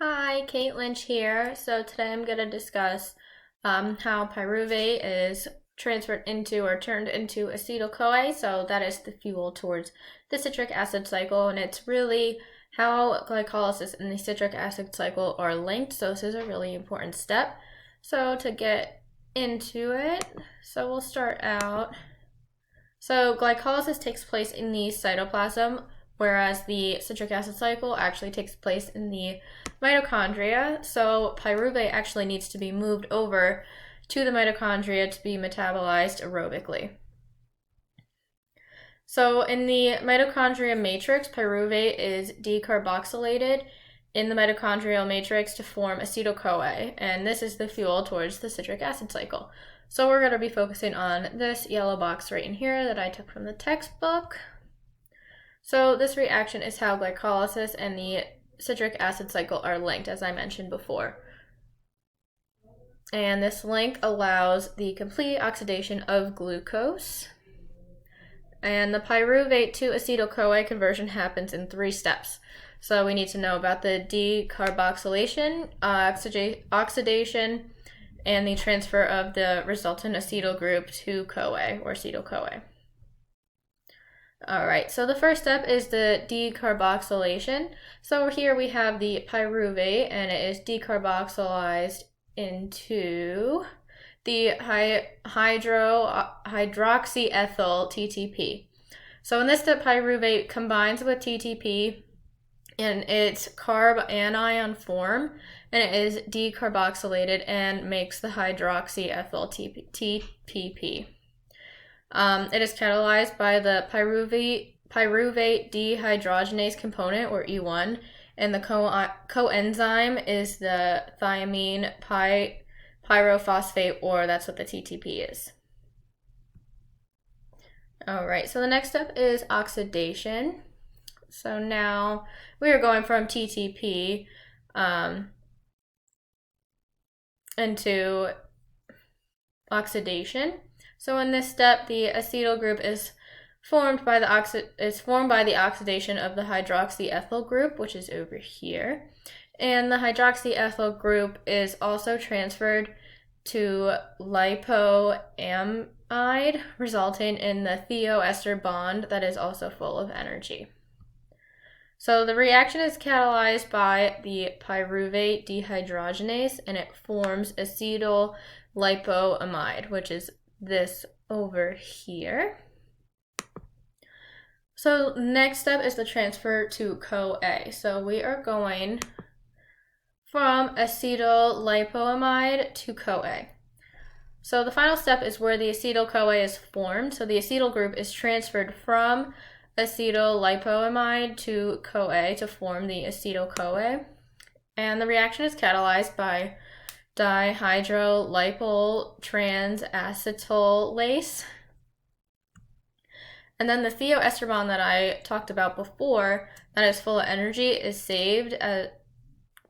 Hi, Kate Lynch here. So today I'm going to discuss how pyruvate is transferred into or turned into acetyl-CoA. So that is the fuel towards the citric acid cycle, and it's really how glycolysis and the citric acid cycle are linked. So this is a really important step. So to get into it, so we'll start out. So glycolysis takes place in the cytoplasm, whereas the citric acid cycle actually takes place in the mitochondria. So pyruvate actually needs to be moved over to the mitochondria to be metabolized aerobically. So in the mitochondria matrix, pyruvate is decarboxylated in the mitochondrial matrix to form acetyl-CoA, and this is the fuel towards the citric acid cycle. So we're going to be focusing on this yellow box right in here that I took from the textbook. So this reaction is how glycolysis and the citric acid cycle are linked, as I mentioned before. And this link allows the complete oxidation of glucose. And the pyruvate to acetyl-CoA conversion happens in 3 steps. So we need to know about the decarboxylation, oxidation, and the transfer of the resultant acetyl group to CoA, or acetyl-CoA. All right, so the first step is the decarboxylation. So here we have the pyruvate, and it is decarboxylized into the hydroxyethyl TTP. So in this step, pyruvate combines with TTP in its carb anion form, and it is decarboxylated and makes the hydroxyethyl TPP. It is catalyzed by the pyruvate dehydrogenase component, or E1, and the coenzyme is the thiamine pyrophosphate, or that's what the TTP is. All right, so the next step is oxidation. So now we are going from TTP into oxidation. So in this step, the acetyl group is formed by the oxidation of the hydroxyethyl group, which is over here. And the hydroxyethyl group is also transferred to lipoamide, resulting in the thioester bond that is also full of energy. So the reaction is catalyzed by the pyruvate dehydrogenase, and it forms acetyl lipoamide, which is this over here. So next step is the transfer to CoA. So we are going from acetyl lipoamide to CoA. So the final step is where the acetyl-CoA is formed. So the acetyl group is transferred from acetyl lipoamide to CoA to form the acetyl-CoA. And the reaction is catalyzed by dihydrolipoyl transacetylase. And then the thioester bond that I talked about before, that is full of energy, is saved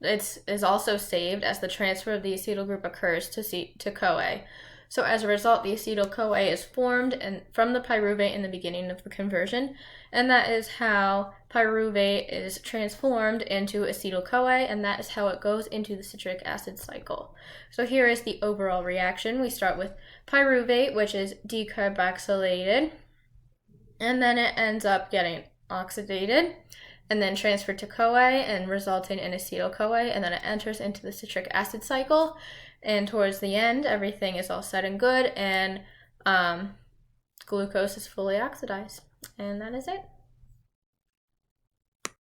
is also saved as the transfer of the acetyl group occurs to CoA. So as a result, the acetyl-CoA is formed from the pyruvate in the beginning of the conversion, and that is how pyruvate is transformed into acetyl-CoA, and that is how it goes into the citric acid cycle. So here is the overall reaction. We start with pyruvate, which is decarboxylated, and then it ends up getting oxidated, and then transferred to CoA and resulting in acetyl-CoA, and then it enters into the citric acid cycle. And towards the end, everything is all said and good, and glucose is fully oxidized. And that is it.